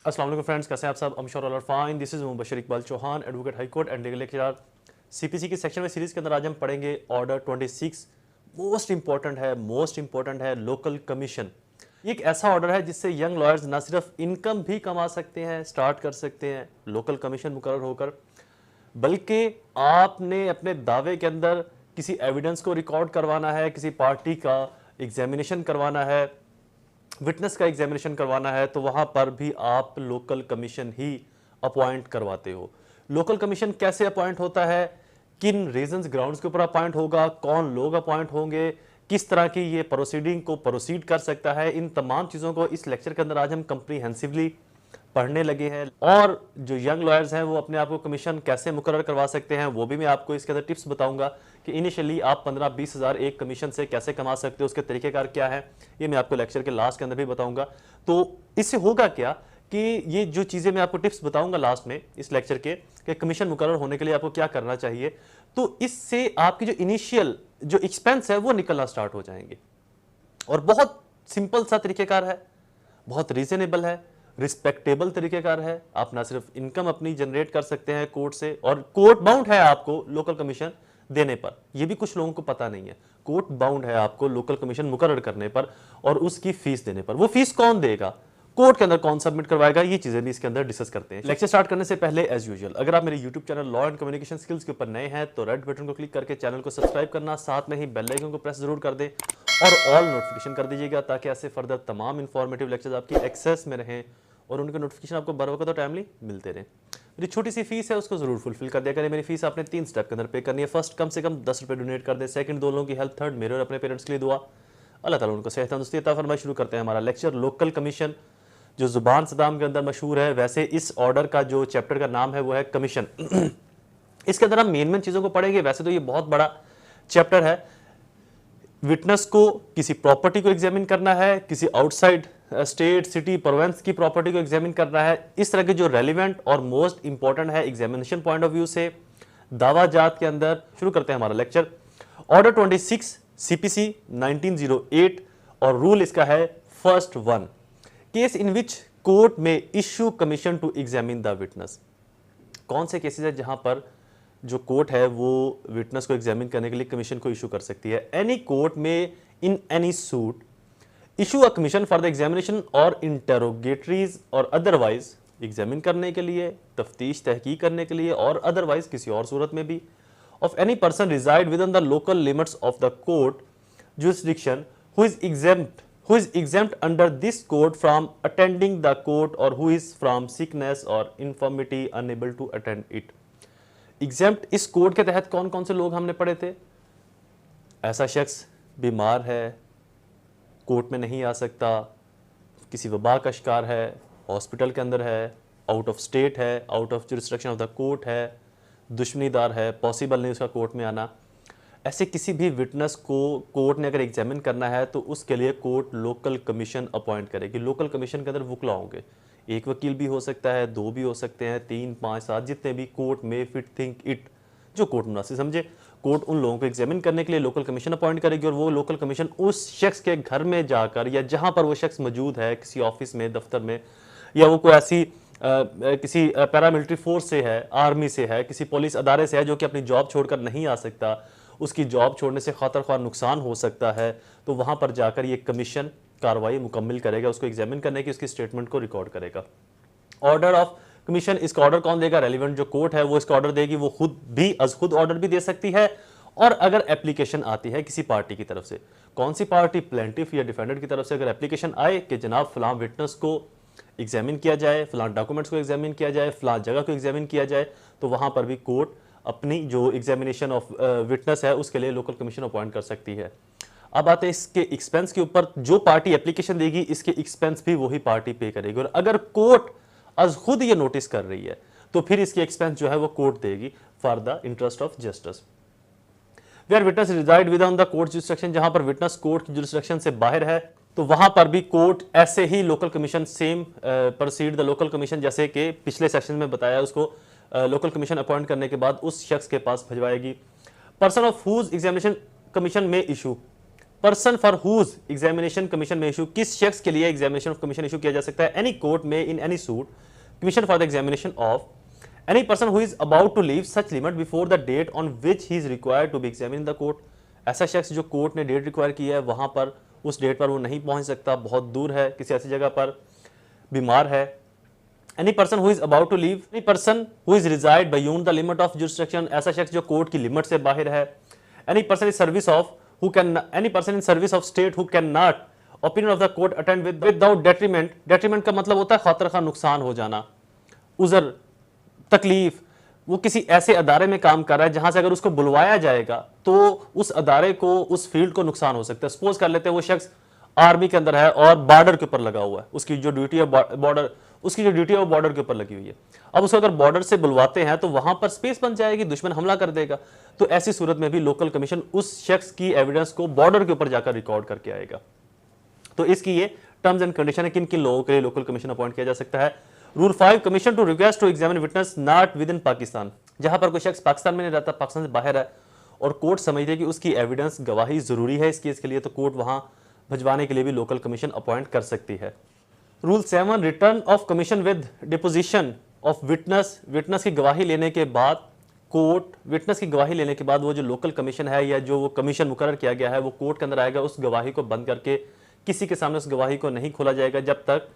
अस्सलाम वालेकुम फ्रेंड्स, कैसे हैं आप सब? I am sure all are fine. This is Mubashar Iqbal Chauhan, advocate high court and legal lecturer. CPC की सेक्शन में सीरीज के अंदर आज हम पढ़ेंगे ऑर्डर 26। मोस्ट इंपॉर्टेंट है लोकल कमीशन। ये एक ऐसा ऑर्डर है जिससे यंग लॉयर्स ना सिर्फ इनकम भी कमा सकते हैं, स्टार्ट कर सकते हैं लोकल कमीशन मुकर्रर होकर, बल्कि आपने अपने दावे के अंदर किसी एविडेंस को रिकॉर्ड करवाना है, किसी पार्टी का एग्जामिनेशन करवाना है, विटनेस का एग्जामिनेशन करवाना है, तो वहां पर भी आप लोकल कमीशन ही अपॉइंट करवाते हो। लोकल कमीशन कैसे अपॉइंट होता है, किन रीजंस ग्राउंड्स के ऊपर अपॉइंट होगा, कौन लोग अपॉइंट होंगे, किस तरह की ये प्रोसीडिंग को प्रोसीड कर सकता है, इन तमाम चीज़ों को इस लेक्चर के अंदर आज हम कंप्रीहेंसिवली पढ़ने लगे हैं। और जो यंग लॉयर्स हैं वो अपने आप को कमीशन कैसे मुकर्रर करवा सकते हैं वो भी मैं आपको इसके अंदर टिप्स बताऊंगा कि इनिशियली आप 15-20 हज़ार एक कमीशन से कैसे कमा सकते हो, उसके तरीकेकार क्या है, ये मैं आपको लेक्चर के लास्ट के अंदर भी बताऊंगा। तो इससे होगा क्या कि ये जो चीज़ें मैं आपको टिप्स बताऊंगा लास्ट में इस लेक्चर के कि कमीशन मुकर्रर होने के लिए आपको क्या करना चाहिए, तो इससे आपकी जो इनिशियल जो एक्सपेंस है वो निकलना स्टार्ट हो जाएंगे। और बहुत सिंपल सा तरीकेकार है, बहुत रीजनेबल है, रिस्पेक्टेबल तरीकेकार है। आप ना सिर्फ इनकम अपनी जनरेट कर सकते हैं कोर्ट से, और कोर्ट बाउंड है आपको लोकल कमीशन देने पर। यह भी कुछ लोगों को पता नहीं है, कोर्ट बाउंड है आपको लोकल कमीशन मुकर्रर करने पर और उसकी फीस देने पर। वो फीस कौन देगा, कोर्ट के अंदर कौन सबमिट करवाएगा, ये चीजें भी इसके अंदर डिस्कस करते हैं। लेक्चर स्टार्ट करने से पहले एज यूजुअल अगर आप मेरे YouTube channel law and communication skills के ऊपर नए हैं तो रेड बटन को क्लिक करके चैनल को सब्सक्राइब करना, साथ में ही बेल आइकन को प्रेस जरूर कर दें और ऑल नोटिफिकेशन कर दीजिएगा ताकि ऐसे फर्दर तमाम इंफॉर्मेटिव लेक्चर्स आपकी एक्सेस में रहें और उनके नोटिफिकेशन आपको बर वक्त और टाइमली मिलते रहें। मेरी छोटी सी फीस है उसको जरूर फुलफिल कर दिया करें। मेरी फीस आपने 3 स्टेप के अंदर पे करनी है। फर्स्ट, कम से कम 10 रुपये डोनेट कर दें। सेकंड, 2 लोगों की हेल्प। थर्ड, मेरे और अपने पेरेंट्स के लिए दुआ। अल्लाह ताला उनको सेहत तंदुरुस्ती अता फरमाए। शुरू करते हैं हमारा लेक्चर। लोकल कमीशन जो जुबान सदाम के अंदर मशहूर है, वैसे इस ऑर्डर का जो चैप्टर का नाम है वो है कमीशन। इसके अंदर हम मेन चीज़ों को पढ़ेंगे। वैसे तो ये बहुत बड़ा चैप्टर है। विटनेस को किसी प्रॉपर्टी को एग्जामिन करना है, किसी आउटसाइड स्टेट, सिटी, प्रोविंस की प्रॉपर्टी को एग्जामिन करना है। इस तरह के जो रेलिवेंट और मोस्ट इंपॉर्टेंट है एग्जामिनेशन पॉइंट ऑफ व्यू से दावा जात के अंदर। शुरू करते हैं हमारा लेक्चर। ऑर्डर 26 सीपीसी 1908 और रूल इसका है first 1, case in which court में issue commission to examine the witness. कौन से केसेस है जहां पर जो कोर्ट है वो विटनेस को एग्जामिन करने के लिए कमीशन को इशू कर सकती है। एनी कोर्ट में in any suit issue a commission for the examination और इंटेरोगेटरीज और अदरवाइज एग्जामिन करने के लिए, तफ्तीश तहकीक करने के लिए और अदरवाइज किसी और सूरत में भी, of any person reside within the local limits of the court jurisdiction who is exempt under this code from attending the court or who is from sickness or infirmity unable to attend it। Exempt इस code के तहत कौन कौन से लोग हमने पढ़े थे? ऐसा शख्स बीमार है, कोर्ट में नहीं आ सकता, किसी वबा का शिकार है, हॉस्पिटल के अंदर है, आउट ऑफ स्टेट है, out of jurisdiction of the court है, दुश्मनीदार है, पॉसिबल नहीं उसका कोर्ट में आना। ऐसे किसी भी विटनेस को कोर्ट ने अगर एग्जामिन करना है तो उसके लिए कोर्ट लोकल कमीशन अपॉइंट करेगी। लोकल कमीशन के अंदर वकील होंगे, एक वकील भी हो सकता है, 2 भी हो सकते हैं, 3, 5, 7, जितने भी कोर्ट में फिट थिंक इट, जो कोर्ट मुनासिब समझे। कोर्ट उन लोगों को एग्जामिन करने के लिए लोकल कमीशन अपॉइंट करेगी और वो लोकल कमीशन उस शख्स के घर में जाकर या जहां पर वो शख्स मौजूद है, किसी ऑफिस में, दफ्तर में, या वो कोई ऐसी किसी पैरामिलिट्री फोर्स से है, आर्मी से है, किसी पुलिस अदारे से है जो कि अपनी जॉब छोड़कर नहीं आ सकता, उसकी जॉब छोड़ने से खातर ख्वाह नुकसान हो सकता है, तो वहां पर जाकर ये कमीशन कार्रवाई मुकम्मल करेगा, उसको एग्जामिन करने की, उसकी स्टेटमेंट को रिकॉर्ड करेगा। ऑर्डर ऑफ कमीशन, इसका ऑर्डर कौन देगा? रेलिवेंट जो कोर्ट है वो इसका ऑर्डर देगी। वो खुद ऑर्डर भी दे सकती है, और अगर एप्लीकेशन आती है किसी पार्टी की तरफ से, कौन सी पार्टी, प्लेंटिफ या डिफेंडेंट की तरफ से अगर एप्लीकेशन आए कि जनाब फलां विटनेस को एग्जामिन किया जाए, फलां डॉक्यूमेंट्स को एग्जामिन किया जाए, फलां जगह को एग्जामिन किया जाए, तो वहां पर भी कोर्ट अपनी जो एग्जामिनेशन ऑफ विटनेस है उसके लिए लोकल कमीशन अपॉइंट कर सकती है। अब आते हैं इसके एक्सपेंस के ऊपर। जो पार्टी एप्लीकेशन देगी इसके एक्सपेंस भी वही पार्टी पे करेगी, और अगर कोर्ट आज खुद ये नोटिस कर रही है तो फिर इसकी एक्सपेंस जो है वो कोर्ट देगी for the interest of justice. Where witness reside within the court jurisdiction, जहां पर विटनेस कोर्ट की जुरिस्डिक्शन से बाहर है तो वहां पर भी कोर्ट ऐसे ही local commission same proceed the local commission, जैसे कि पिछले सेक्शन में बताया, उसको लोकल कमीशन अपॉइंट करने के बाद उस शख्स के पास भिजवाएगी। Person of whose examination commission में issue, person for whose examination commission में इशू, किस शख्स के लिए एग्जामिनेशन ऑफ कमीशन इशू किया जा सकता है। एनी कोर्ट में in any suit commission for the examination of any person who is about to leave such limit before the date on which he is required to be examine in the court. ऐसा शख्स जो court ने date require की है वहां पर उस date पर वो नहीं पहुंच सकता, बहुत दूर है, किसी ऐसी जगह पर बीमार है। Any person who is about to leave, any person who is reside beyond the limit of jurisdiction, ऐसा शख्स जो कोर्ट की लिमिट से बाहर है। Any person in service of who can any person in service of state who cannot opinion of the court attend without detriment, detriment का मतलब होता है खातर खा नुकसान हो जाना, उजर, तकलीफ। वो किसी ऐसे अदारे में काम कर रहा है जहां से अगर उसको बुलवाया जाएगा तो उस अदारे को, उस फील्ड को नुकसान हो सकता है। सपोज कर लेते हैं वो शख्स आर्मी के अंदर है और बॉर्डर के ऊपर लगा हुआ है, उसकी जो ड्यूटी है बॉर्डर, उसकी जो ड्यूटी है वो बॉर्डर के ऊपर लगी हुई है। अब उसको अगर बॉर्डर से बुलवाते हैं तो वहां पर स्पेस बन जाएगी, दुश्मन हमला कर देगा। तो ऐसी सूरत में भी लोकल कमीशन उस शख्स की एविडेंस को बॉर्डर के ऊपर जाकर रिकॉर्ड करके आएगा। तो इसकी ये टर्म्स एंड कंडीशन है, किन किन लोगों के लिए लोकल कमीशन अपॉइंट किया जा सकता है। Rule 5, commission to request to examine witness not within Pakistan, जहां पर कोई शख्स पाकिस्तान में नहीं रहता, पाकिस्तान से बाहर है और कोर्ट समझती है कि उसकी एविडेंस, गवाही जरूरी है इस केस के लिए, तो कोर्ट वहां भिजवाने के लिए भी लोकल कमीशन अपॉइंट कर सकती है। Rule 7, return of commission with deposition of witness, witness की गवाही लेने के बाद कोर्ट, विटनेस की गवाही लेने के बाद वो जो लोकल कमीशन है या जो वो कमीशन मुकर्रर किया गया है वो कोर्ट के अंदर आएगा, उस गवाही को बंद करके किसी के सामने उस गवाही को नहीं खोला जाएगा जब तक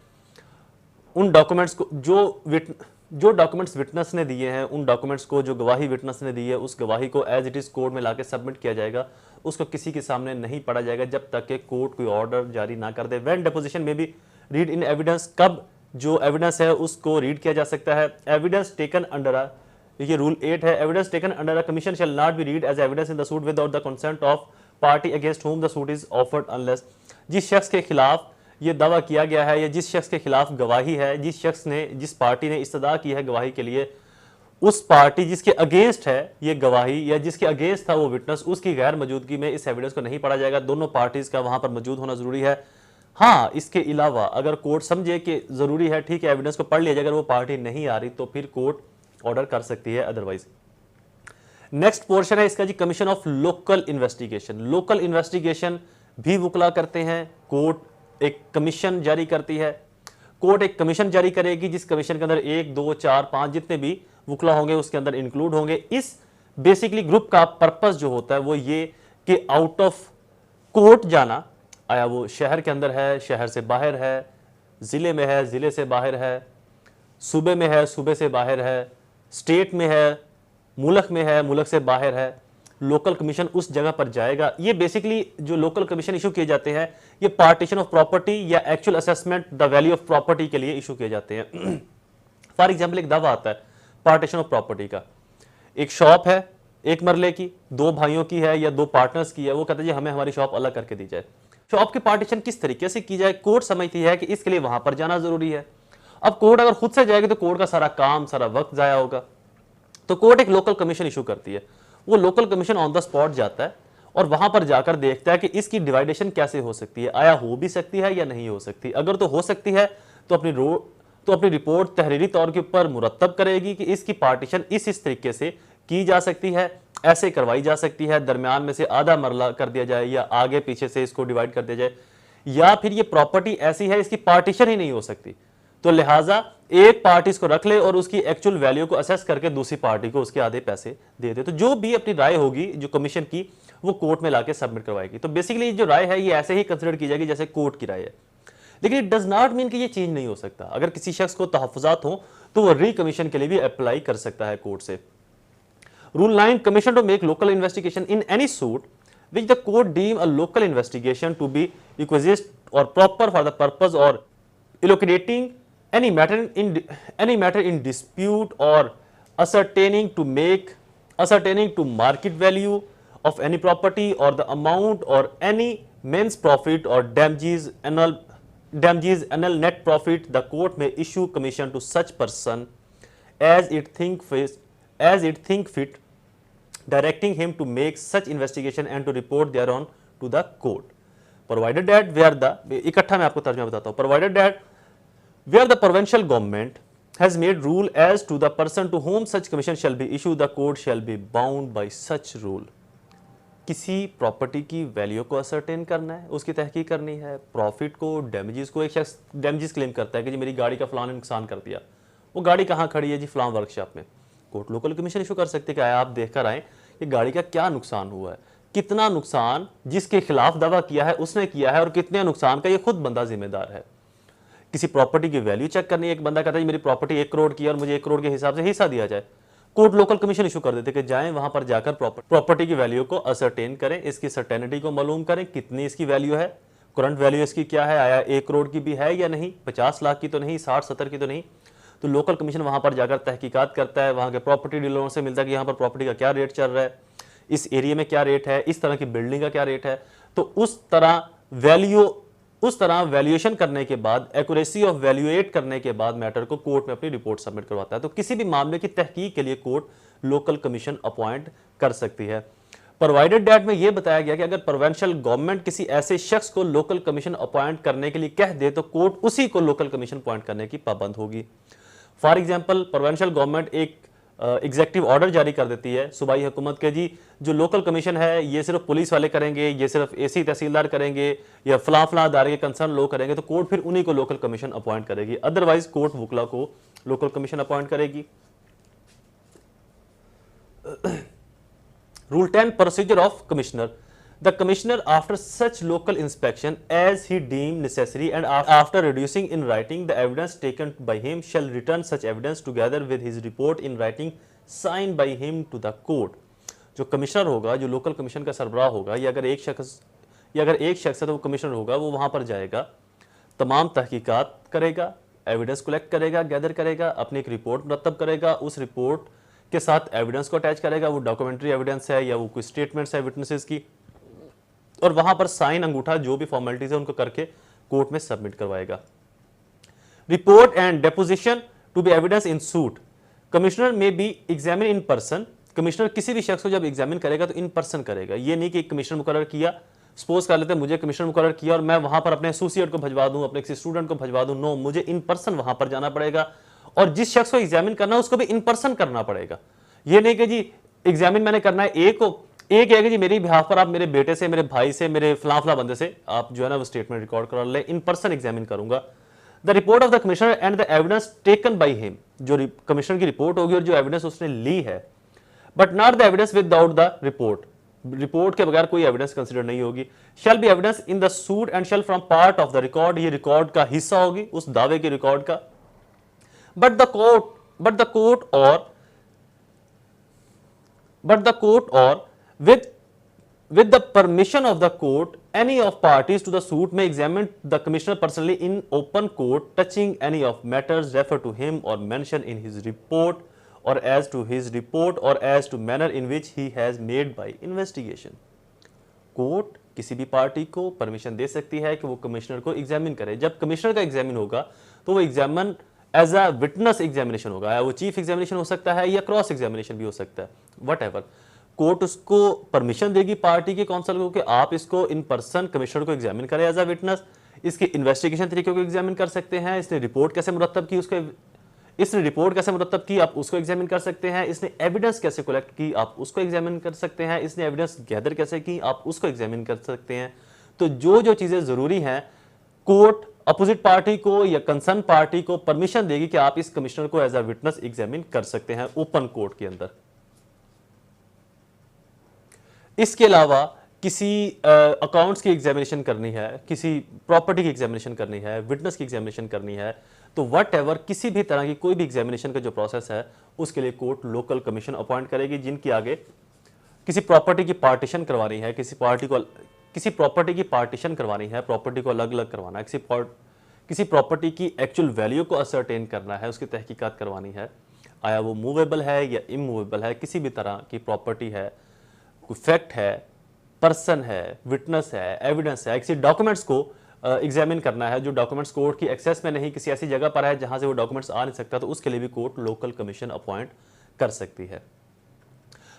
उन डॉक्यूमेंट्स को जो डॉक्यूमेंट्स विटनेस ने दिए हैं, उन डॉक्यूमेंट्स को जो गवाही विटनेस ने दी है उस गवाही को एज इट इज कोर्ट में लाके सबमिट किया जाएगा, उसको किसी के सामने नहीं पढ़ा जाएगा जब तक कि कोर्ट कोई ऑर्डर जारी ना कर दे। व्हेन डिपोजिशन में भी रीड इन एविडेंस, कब जो एविडेंस है उसको रीड किया जा सकता है। एविडेंस टेकन अंडर, ये रूल 8 है, evidence taken under a commission shall not be read as evidence in the suit without the consent of party against whom the suit is offered unless, जिस शख्स के खिलाफ ये दावा किया गया है या जिस शख्स के खिलाफ गवाही है, जिस शख्स ने, जिस पार्टी ने इस्तदा की है गवाही के लिए, उस पार्टी जिसके अगेंस्ट है ये गवाही या जिसके अगेंस्ट था वो विटनेस, उसकी गैर मौजूदगी में इस एविडेंस को नहीं पढ़ा जाएगा। दोनों पार्टीज का वहां पर मौजूद होना जरूरी है। हाँ, इसके अलावा अगर कोर्ट समझे कि जरूरी है, ठीक है, एविडेंस को पढ़ लिया जाए, अगर वो पार्टी नहीं आ रही तो फिर कोर्ट ऑर्डर कर सकती है अदरवाइज। नेक्स्ट पोर्शन है इसका जी, commission of local investigation. Local investigation भी वुकला करते हैं, कोर्ट एक कमीशन जारी करती है। कोर्ट एक कमीशन जारी करेगी जिस कमीशन के अंदर 1, 2, 4, 5 जितने भी वुकला होंगे उसके अंदर इंक्लूड होंगे। इस बेसिकली ग्रुप का पर्पस जो होता है वो ये कि आउट ऑफ कोर्ट जाना, आया वो शहर के अंदर है, शहर से बाहर है, जिले में है, जिले से बाहर है, सूबे में है, सूबे से बाहर है, स्टेट में है, मुल्क में है, मुल्क से बाहर है, लोकल कमीशन उस जगह पर जाएगा। ये बेसिकली जो लोकल कमीशन इशू किए जाते हैं ये पार्टीशन ऑफ प्रॉपर्टी या actual assessment the value of property के लिए इशू किए जाते हैं। फॉर एग्जाम्पल एक दावा आता है पार्टीशन ऑफ प्रॉपर्टी का, एक शॉप है, एक मरले की, 2 भाइयों की है या 2 पार्टनर्स की है, वो कहते हैं जी हमें हमारी शॉप अलग करके दी जाए। शॉप की पार्टीशन किस तरीके से की जाए, कोर्ट समझती है कि इसके लिए वहां पर जाना जरूरी है। अब कोर्ट अगर खुद से जाएगी तो कोर्ट का सारा काम, सारा वक्त जाया होगा, तो कोर्ट एक लोकल कमीशन इशू करती है। वो local commission on the spot जाता है और वहां पर जाकर देखता है कि इसकी डिवाइडेशन कैसे हो सकती है, आया हो भी सकती है या नहीं हो सकती। अगर तो हो सकती है तो अपनी रिपोर्ट तहरीरी तौर के ऊपर मुरतब करेगी कि इसकी पार्टीशन इस तरीके से की जा सकती है, ऐसे करवाई जा सकती है, दरमियान में से आधा मरला कर दिया जाए या आगे पीछे से इसको डिवाइड कर दिया जाए, या फिर ये प्रॉपर्टी ऐसी है इसकी पार्टीशन ही नहीं हो सकती, तो लिहाजा एक पार्टी इसको रख ले और उसकी एक्चुअल वैल्यू को असेस करके दूसरी पार्टी को उसके आधे पैसे दे दे। तो जो भी अपनी राय होगी जो कमीशन की वो कोर्ट में लाके सबमिट करवाएगी। तो बेसिकली जो राय है ये ऐसे ही कंसिडर की जाएगी जैसे कोर्ट की राय है, लेकिन इट डज नॉट मीन कि ये चेंज नहीं हो सकता। अगर किसी शख्स को तहफ्फुजात हो तो वो री कमीशन के लिए भी अप्लाई कर सकता है कोर्ट से। Rule 9, commission to make local investigation in any suit which the court deem a local investigation to be requisite or proper for the purpose or elucidating any matter in dispute or ascertaining to market value of any property or the amount or any means profit or damages annual net profit. The court may issue commission to such person as it think fit, directing him to make such investigation and to report thereon to the court, provided that where the इकट्ठा मैं आपको तर्जुमा बताता हूँ, provided that where the provincial government has made rule as to the person to whom such commission shall be issued, the court shall be bound by such rule. किसी property की value को ascertain करना है, उसकी तहकीक करनी है, profit को, डैमेजेस को। एक शख्स डैमेजेस क्लेम करता है कि जी मेरी गाड़ी का फलां ने नुकसान कर दिया, वो गाड़ी कहाँ खड़ी है जी, फलां वर्कशॉप में। कोर्ट लोकल कमीशन इशू कर सकती है कि आया आप देख कर आए कि गाड़ी का क्या नुकसान हुआ है, कितना नुकसान जिसके खिलाफ दावा किया है उसने किया है, और कितने नुकसान का ये खुद बंदा जिम्मेदार है। किसी प्रॉपर्टी की वैल्यू चेक करनी है, एक बंदा कहता है मेरी प्रॉपर्टी 1 करोड़ की है और मुझे 1 करोड़ के हिसाब से हिस्सा दिया जाए, कोर्ट लोकल कमीशन इशू कर देते कि जाएं वहां पर जाकर प्रॉपर्टी की वैल्यू को असरटेन करें, इसकी सर्टेनिटी को मालूम करें, कितनी इसकी वैल्यू है, करंट वैल्यू इसकी क्या है, आया 1 करोड़ की भी है या नहीं, 50 लाख की तो नहीं, 60-70 की तो नहीं। तो लोकल कमीशन वहां पर जाकर तहकीकात करता है, वहां के प्रॉपर्टी डीलरों से मिलता है कि यहाँ पर प्रॉपर्टी का क्या रेट चल रहा है, इस एरिया में क्या रेट है, इस तरह की बिल्डिंग का क्या रेट है। तो उस तरह वैल्यूएशन करने के बाद, एक्यूरेसी ऑफ वैल्यूएट करने के बाद मैटर को कोर्ट में अपनी रिपोर्ट सबमिट करवाता है। तो किसी भी मामले की तहकीक के लिए कोर्ट लोकल कमीशन अपॉइंट कर सकती है, प्रोवाइडेड डेट में यह बताया गया कि अगर प्रोविंशियल गवर्नमेंट किसी ऐसे शख्स को लोकल कमीशन अपॉइंट करने के लिए कह दे तो कोर्ट उसी को लोकल कमीशन अपॉइंट करने की पाबंद होगी। फॉर एग्जाम्पल, प्रोविंशियल गवर्नमेंट एक एग्जेक्टिव ऑर्डर जारी कर देती है सूबाई हुकूमत के, जी जो लोकल कमीशन है ये सिर्फ पुलिस वाले करेंगे, ये सिर्फ एसी तहसीलदार करेंगे या फला फला अदारे के कंसर्न लोग करेंगे, तो कोर्ट फिर उन्हीं को लोकल कमीशन अपॉइंट करेगी, अदरवाइज कोर्ट वुकला को लोकल कमीशन अपॉइंट करेगी। Rule 10 Procedure of Commissioner. The Commissioner, after such local inspection as he deemed necessary and after reducing in writing the evidence taken by him, shall return such evidence together with his report in writing signed by him to the court. जो commissioner होगा, जो local commission का सरबराह होगा, या अगर एक शख्स है तो वो कमिश्नर होगा, वो वहाँ पर जाएगा, तमाम तहकीकात करेगा, एविडेंस कलेक्ट करेगा, गैदर करेगा, अपनी एक रिपोर्ट मुरतब करेगा, उस रिपोर्ट के साथ एविडेंस को अटैच करेगा, वो डॉक्यूमेंट्री एविडेंस है या वो कोई स्टेटमेंट्स है विटनेसेस की, और वहां पर साइन, अंगूठा, जो भी फॉर्मेलिटीज है उनको करके कोर्ट में सबमिट करवाएगा। Report and deposition to be evidence in suit. Commissioner में be examine in person. Commissioner किसी भी शख्स को जब एग्जामिन करेगा तो इन पर्सन करेगा, ये नहीं कि कमिश्नर मुकर्रर किया, सपोज कर लेते हैं मुझे कमिश्नर मुकर्रर किया और मैं वहां पर अपने एसोसिएट को भजवा दूं, अपने किसी स्टूडेंट को भजवा दूं। नो, मुझे इन पर्सन वहां पर जाना पड़ेगा, और जिस शख्स को एग्जामिन करना है उसको भी इन पर्सन करना पड़ेगा। ये नहीं कि जी एग्जामिन मैंने करना है एक है कि जी मेरी बिहाफ पर आप मेरे बेटे से, मेरे भाई से, मेरे फला बंदे से आप जो है ना वो स्टेटमेंट रिकॉर्ड करा ले, इन पर्सन एग्जामिन करूंगा। The report of the commissioner and the evidence taken by him, जो कमिश्नर की रिपोर्ट होगी और जो एविडेंस उसने ली है, but not the evidence without the report, report के बगैर कोई एविडेंस कंसीडर नहीं होगी। Shall be evidence in the suit and shall from part of the record, ये रिकॉर्ड का हिस्सा होगी, उस दावे के रिकॉर्ड का। But the court or with the permission of the court, any of parties to the suit may examine the commissioner personally in open court, touching any of matters referred to him or mentioned in his report, or as to his report, or as to manner in which he has made by investigation. Court किसी भी party को permission दे सकती है कि वो commissioner को examine करे। जब कमिश्नर का एग्जामिन होगा तो वो examine as a witness examination होगा, वो चीफ एग्जामिनेशन हो सकता है या क्रॉस एग्जामिनेशन भी हो सकता है, वट एवर। कोर्ट उसको परमिशन देगी पार्टी के काउंसिल को कि आप इसको इन पर्सन कमिश्नर को एग्जामिन करें एज अ विटनेस, इसके इन्वेस्टिगेशन तरीके को एग्जामिन कर सकते हैं, इसने रिपोर्ट कैसे मुरतब की आप उसको एग्जामिन कर सकते हैं, इसने एविडेंस कैसे कलेक्ट की आप उसको एग्जामिन कर सकते हैं, इसने एविडेंस गैदर कैसे की आप उसको एग्जामिन कर सकते हैं। तो जो चीजें जरूरी हैं, कोर्ट अपोजिट पार्टी को या कंसर्न पार्टी को परमिशन देगी कि आप इस कमिश्नर को एज अ विटनेस एग्जामिन कर सकते हैं ओपन कोर्ट के अंदर। इसके अलावा किसी अकाउंट्स की एग्जामिनेशन करनी है, किसी प्रॉपर्टी की एग्जामिनेशन करनी है, विटनेस की एग्जामिनेशन करनी है, तो वट एवर किसी भी तरह की कोई भी एग्जामिनेशन का जो प्रोसेस है उसके लिए कोर्ट लोकल कमीशन अपॉइंट करेगी, जिनकी आगे किसी प्रॉपर्टी की पार्टीशन करवानी है, किसी प्रॉपर्टी की पार्टीशन करवानी है, प्रॉपर्टी को अलग अलग करवाना है, किसी प्रॉपर्टी की एक्चुअल वैल्यू को असरटेन करना है, उसकी तहकीकात करवानी है, आया वो मूवेबल है या इमूवेबल है, किसी भी तरह की प्रॉपर्टी है, कोई फैक्ट है, पर्सन है, विटनेस है, एविडेंस है, किसी डॉक्यूमेंट्स को एग्जामिन करना है जो डॉक्यूमेंट्स कोर्ट की एक्सेस में नहीं, किसी ऐसी जगह पर है जहां से वो डॉक्यूमेंट्स आ नहीं सकता, तो उसके लिए भी कोर्ट लोकल कमीशन अपॉइंट कर सकती है।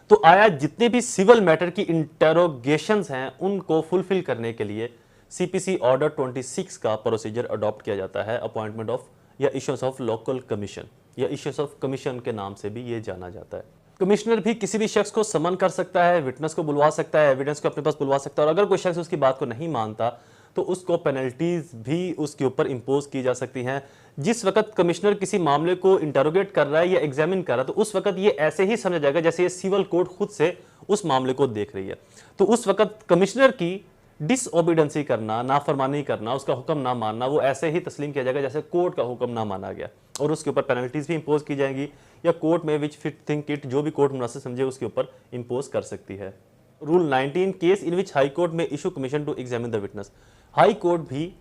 तो आया जितने भी सिविल मैटर की इंटेरोगेशंस हैं उनको फुलफिल करने के लिए सीपीसी ऑर्डर 26 का प्रोसीजर अडॉप्ट किया जाता है, अपॉइंटमेंट ऑफ या इश्यूएंस ऑफ लोकल कमीशन या इश्यूएंस ऑफ कमीशन के नाम से भी ये जाना जाता है। कमिश्नर भी किसी भी शख्स को समन कर सकता है, विटनेस को बुलवा सकता है, एविडेंस को अपने पास बुलवा सकता है, और अगर कोई शख्स उसकी बात को नहीं मानता तो उसको पेनल्टीज भी उसके ऊपर इंपोज की जा सकती हैं। जिस वक्त कमिश्नर किसी मामले को इंटरोगेट कर रहा है या एग्जामिन कर रहा है, तो उस वक्त ये ऐसे ही समझा जाएगा जैसे ये सिविल कोर्ट खुद से उस मामले को देख रही है। तो उस वक्त कमिश्नर की डिसओबीडेंसी करना, नाफरमानी करना, उसका हुक्म ना मानना, वो ऐसे ही तस्लीम किया जाएगा जैसे कोर्ट का हुक्म ना माना गया, और उसके ऊपर पेनल्टीज भी इंपोज की जाएंगी, या कोर्ट में विच फिट थिंक इट, जो भी कोर्ट मुनासिब समझे उसके ऊपर इंपोज कर सकती है। Rule 19, case in which high court में issue commission to examine the witness. High court भी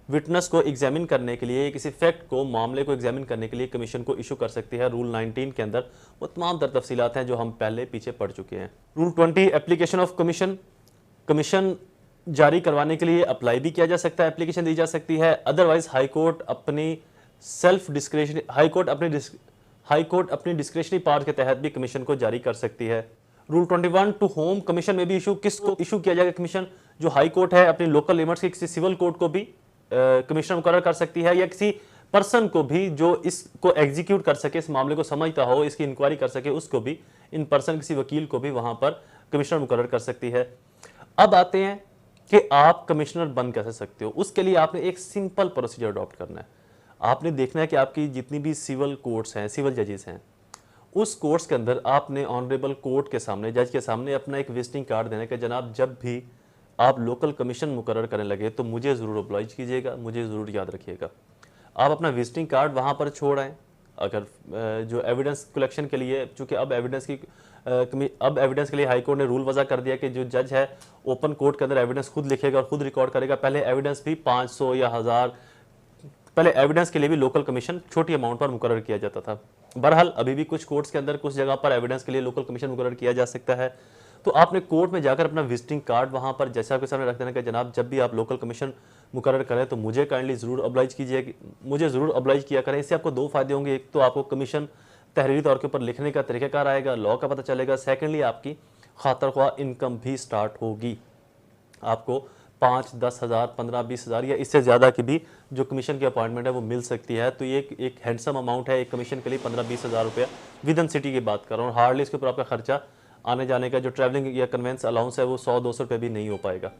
विटनेस को एग्जामिन करने के लिए, किसी फैक्ट को, मामले को एग्जामिन करने के लिए कमीशन को इशू कर सकती है। रूल 19 के अंदर वो तमाम तर तफसीलात हैं जो हम पहले पीछे पढ़ चुके हैं। Rule 20, application of commission. Commission जारी करवाने के लिए अप्लाई भी किया जा सकता है, एप्लीकेशन दी जा सकती है। अदरवाइज हाई कोर्ट अपनी सेल्फ डिस्क्रेशन, हाई कोर्ट अपनी डिस्क्रेशनरी पावर के तहत भी कमीशन को जारी कर सकती है। रूल 21, टू होम कमीशन में भी इशू, किसको इशू किया जाएगा कमीशन? जो हाई कोर्ट है अपनी लोकल लिमिट्स के किसी सिविल कोर्ट को भी कमीशन मुकर्रर कर सकती है, या किसी पर्सन को भी जो इसको एग्जीक्यूट कर सके, इस मामले को समझता हो, इसकी इंक्वायरी कर सके, उसको भी, इन पर्सन किसी वकील को भी वहां पर कमिश्नर मुकर्रर कर सकती है। अब आते हैं कि आप कमिश्नर बन कैसे सकते हो। उसके लिए आपने एक सिंपल प्रोसीजर अडॉप्ट करना है। आपने देखना है कि आपकी जितनी भी सिविल कोर्ट्स हैं, सिविल जजेस हैं, उस कोर्ट्स के अंदर आपने ऑनरेबल कोर्ट के सामने, जज के सामने अपना एक विजिटिंग कार्ड देना कि जनाब जब भी आप लोकल कमीशन मुकर्रर करने लगे तो मुझे ज़रूर ऑब्लाइज कीजिएगा, मुझे ज़रूर याद रखिएगा। आप अपना विजिटिंग कार्ड वहाँ पर छोड़ आएँ। अगर जो एविडेंस कलेक्शन के लिए, चूँकि अब एविडेंस के लिए हाई कोर्ट ने रूल वज़ा कर दिया कि जो जज है ओपन कोर्ट के अंदर एविडेंस खुद लिखेगा और खुद रिकॉर्ड करेगा। पहले एविडेंस भी 500 या 1000, पहले एविडेंस के लिए भी लोकल कमीशन छोटी अमाउंट पर मुकर्रर किया जाता था। बहरहाल अभी भी कुछ कोर्ट्स के अंदर कुछ जगह पर एविडेंस के लिए लोकल कमीशन मुकर्रर किया जा सकता है। तो आपने कोर्ट में जाकर अपना विजिटिंग कार्ड वहां पर जज साहब के सामने रख देना कि जनाब जब भी आप लोकल कमीशन मुकर्रर करें तो मुझे काइंडली ज़रूर ऑब्लाइज कीजिए, मुझे ज़रूर ऑब्लाइज किया करें। इससे आपको दो फायदे होंगे। एक तो आपको कमीशन तहरीरी तौर के ऊपर लिखने का तरीक़ाकार आएगा, लॉ का पता चलेगा। सेकेंडली आपकी खातर ख्वाह इनकम भी स्टार्ट होगी। आपको 5-10 हज़ार, 15-20 हज़ार या इससे ज़्यादा की भी जो कमीशन की अपॉइंटमेंट है वो मिल सकती है। तो ये एक हैंडसम अमाउंट है एक कमीशन के लिए, 15-20 हज़ार रुपया विद इन सिटी की बात कर रहा हूँ। हार्डली इसके ऊपर आपका खर्चा आने जाने का जो ट्रैवलिंग या कन्वेंस अलाउंस है वो 100-200 रुपये भी नहीं हो पाएगा।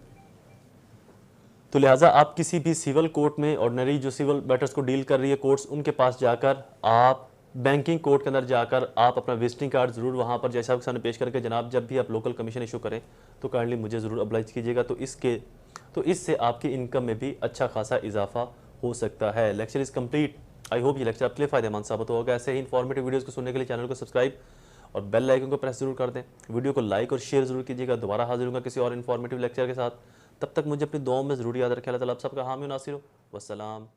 तो लिहाजा आप किसी भी सिविल कोर्ट में, ऑर्डिनरी जो सिविल मैटर्स को डील कर रही है कोर्ट्स, उनके पास जाकर, आप बैंकिंग कोर्ट के अंदर जाकर आप अपना विजिटिंग कार्ड ज़रूर वहाँ पर जैसा आपके सामने पेश करके जनाब जब भी आप लोकल कमीशन इशू करें तो काइंडली मुझे ज़रूर अब्लाइज कीजिएगा। तो इससे आपकी इनकम में भी अच्छा खासा इजाफा हो सकता है। Lecture is complete. I hope ये लेक्चर आपके लिए फ़ायदेमंद साबित होगा। ऐसे ही इंफॉर्मेटिव वीडियोज़ को सुनने के लिए चैनल को सब्सक्राइब और बेल आइकन को प्रेस जरूर कर दें। वीडियो को लाइक और शेयर जरूर कीजिएगा। दोबारा हाजिर होगा किसी और इन्फॉर्मेटिव लेक्चर के साथ। तब तक मुझे अपनी दुआओं में ज़रूर याद रखें। अल्लाह ताला आप सबका हामी नासिर हो। वस्सलाम।